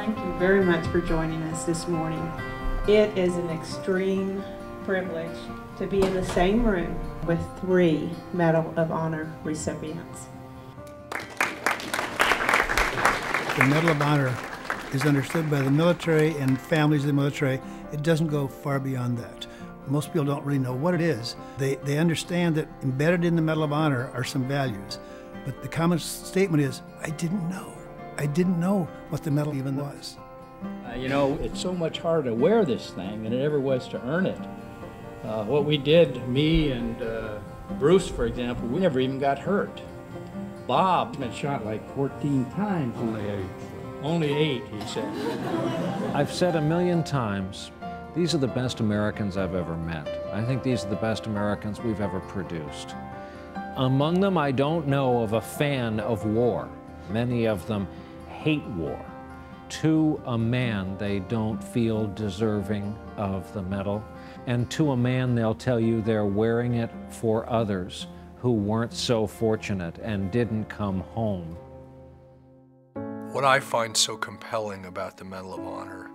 Thank you very much for joining us this morning. It is an extreme privilege to be in the same room with 3 Medal of Honor recipients. The Medal of Honor is understood by the military and families of the military. It doesn't go far beyond that. Most people don't really know what it is. They understand that embedded in the Medal of Honor are some values, but the common statement is, I didn't know. I didn't know what the medal even was. You know, it's so much harder to wear this thing than it ever was to earn it. What we did, me and Bruce, for example, we never even got hurt. Bob been shot like 14 times. Only 8, he said. I've said 1,000,000 times, these are the best Americans I've ever met. I think these are the best Americans we've ever produced. Among them, I don't know of a fan of war. Many of them hate war. To a man, they don't feel deserving of the medal. And to a man, they'll tell you they're wearing it for others who weren't so fortunate and didn't come home. What I find so compelling about the Medal of Honor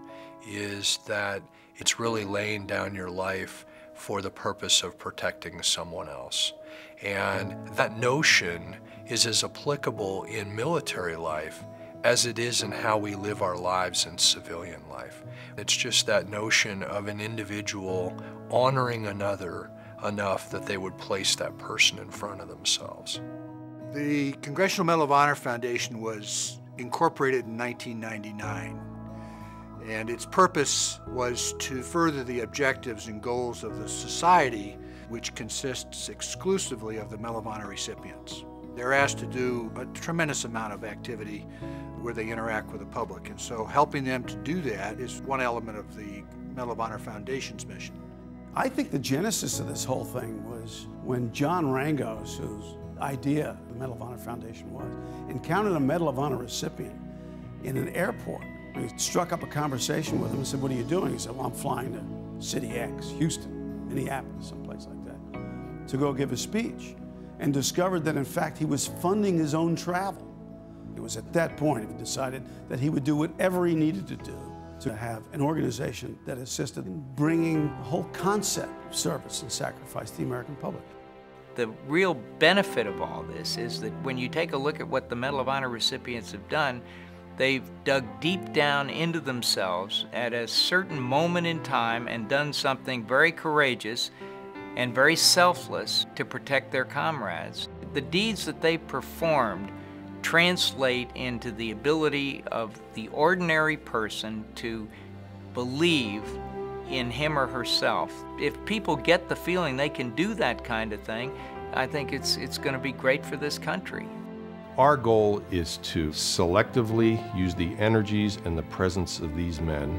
is that it's really laying down your life for the purpose of protecting someone else. And that notion is as applicable in military life as it is in how we live our lives in civilian life. It's just that notion of an individual honoring another enough that they would place that person in front of themselves. The Congressional Medal of Honor Foundation was incorporated in 1999, and its purpose was to further the objectives and goals of the society, which consists exclusively of the Medal of Honor recipients. They're asked to do a tremendous amount of activity where they interact with the public, and so helping them to do that is one element of the Medal of Honor Foundation's mission. I think the genesis of this whole thing was when John Rangos, whose idea the Medal of Honor Foundation was, encountered a Medal of Honor recipient in an airport. And he struck up a conversation with him and said, "What are you doing?" He said, "Well, I'm flying to City X, Houston, Minneapolis, someplace like that, to go give a speech," and discovered that in fact he was funding his own travel. It was at that point he decided that he would do whatever he needed to do to have an organization that assisted in bringing the whole concept of service and sacrifice to the American public. The real benefit of all this is that when you take a look at what the Medal of Honor recipients have done, they've dug deep down into themselves at a certain moment in time and done something very courageous and very selfless to protect their comrades. The deeds that they performed translate into the ability of the ordinary person to believe in him or herself. If people get the feeling they can do that kind of thing, I think it's going to be great for this country. Our goal is to selectively use the energies and the presence of these men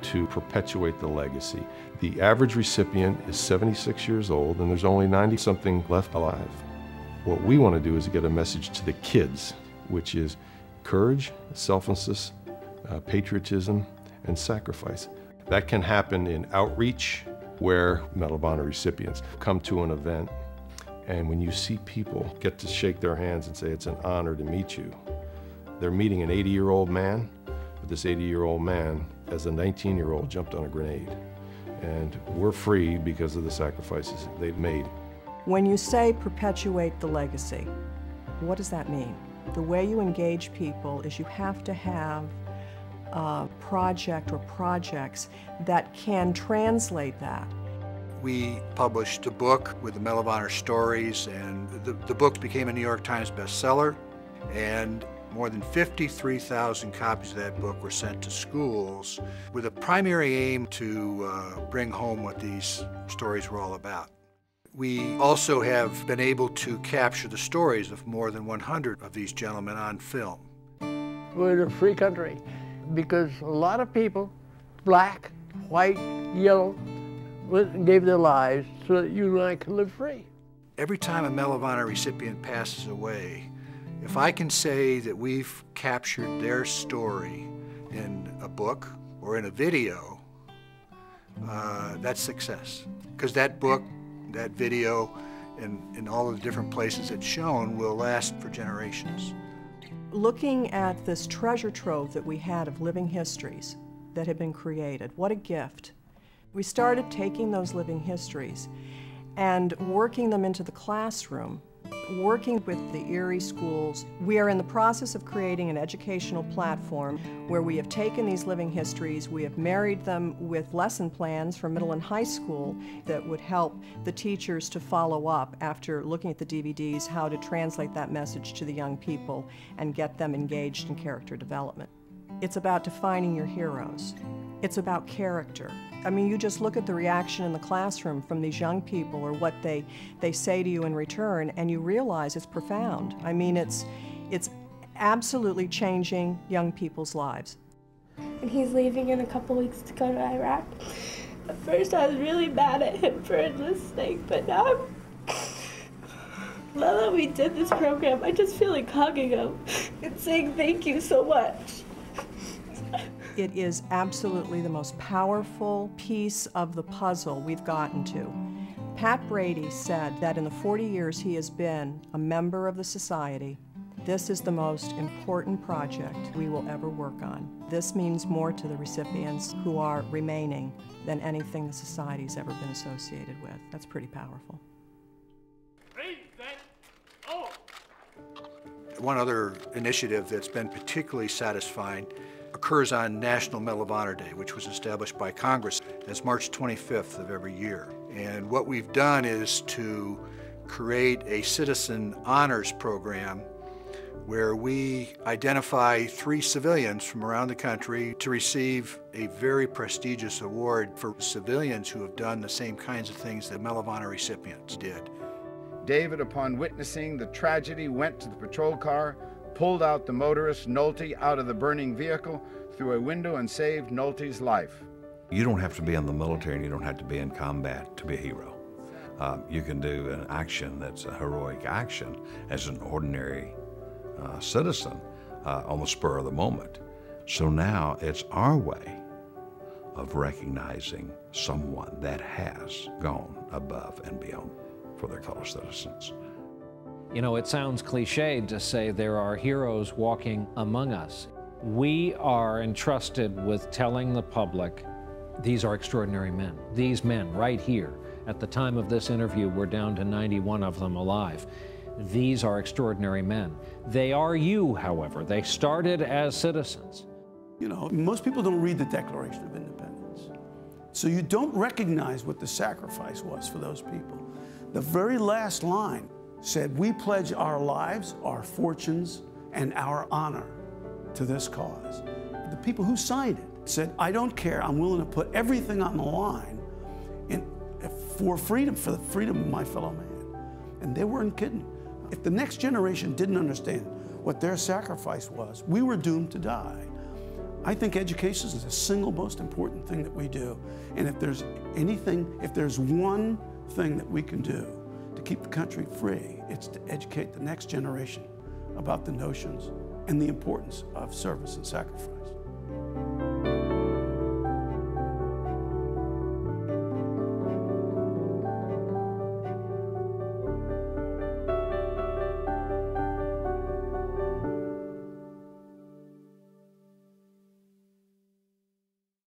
to perpetuate the legacy. The average recipient is 76 years old and there's only 90-something left alive. What we want to do is get a message to the kids, which is courage, selflessness, patriotism, and sacrifice. That can happen in outreach, where Medal of Honor recipients come to an event, and when you see people get to shake their hands and say it's an honor to meet you, they're meeting an 80-year-old man, but this 80-year-old man, as a 19-year-old, jumped on a grenade. And we're free because of the sacrifices they've made. When you say perpetuate the legacy, what does that mean? The way you engage people is you have to have a project or projects that can translate that. We published a book with the Medal of Honor stories, and the book became a New York Times bestseller, and more than 53,000 copies of that book were sent to schools with a primary aim to bring home what these stories were all about. We also have been able to capture the stories of more than 100 of these gentlemen on film. We're a free country because a lot of people, black, white, yellow, gave their lives so that you and I could live free. Every time a Medal of Honor recipient passes away, if I can say that we've captured their story in a book or in a video, that's success. Because that book, that video, and all of the different places it's shown will last for generations. Looking at this treasure trove that we had of living histories that had been created, what a gift. We started taking those living histories and working them into the classroom, working with the Erie schools. We are in the process of creating an educational platform where we have taken these living histories, we have married them with lesson plans for middle and high school that would help the teachers to follow up after looking at the DVDs, how to translate that message to the young people and get them engaged in character development. It's about defining your heroes. It's about character. I mean, you just look at the reaction in the classroom from these young people or what they say to you in return, and you realize it's profound. I mean, it's absolutely changing young people's lives. And he's leaving in a couple weeks to go to Iraq. At first I was really mad at him for enlisting, but now that we did this program, I just feel like hugging him and saying thank you so much. It is absolutely the most powerful piece of the puzzle we've gotten to. Pat Brady said that in the 40 years he has been a member of the Society, this is the most important project we will ever work on. This means more to the recipients who are remaining than anything the Society's ever been associated with. That's pretty powerful. One other initiative that's been particularly satisfying occurs on National Medal of Honor Day, which was established by Congress as March 25th of every year. And what we've done is to create a citizen honors program where we identify 3 civilians from around the country to receive a very prestigious award for civilians who have done the same kinds of things that Medal of Honor recipients did. David, upon witnessing the tragedy, went to the patrol car, pulled out the motorist, Nolte, out of the burning vehicle through a window and saved Nolte's life. You don't have to be in the military and you don't have to be in combat to be a hero. You can do an action that's a heroic action as an ordinary citizen on the spur of the moment. So now it's our way of recognizing someone that has gone above and beyond for their fellow citizens. You know, it sounds cliched to say there are heroes walking among us. We are entrusted with telling the public, these are extraordinary men. These men right here, at the time of this interview, we're down to 91 of them alive. These are extraordinary men. They are you, however. They started as citizens. You know, most people don't read the Declaration of Independence. So you don't recognize what the sacrifice was for those people. The very last line said, we pledge our lives, our fortunes, and our honor to this cause. The people who signed it said, I don't care, I'm willing to put everything on the line for freedom, for the freedom of my fellow man. And they weren't kidding. If the next generation didn't understand what their sacrifice was, we were doomed to die. I think education is the single most important thing that we do. And if there's anything, if there's one thing that we can do to keep the country free, it's to educate the next generation about the notions and the importance of service and sacrifice.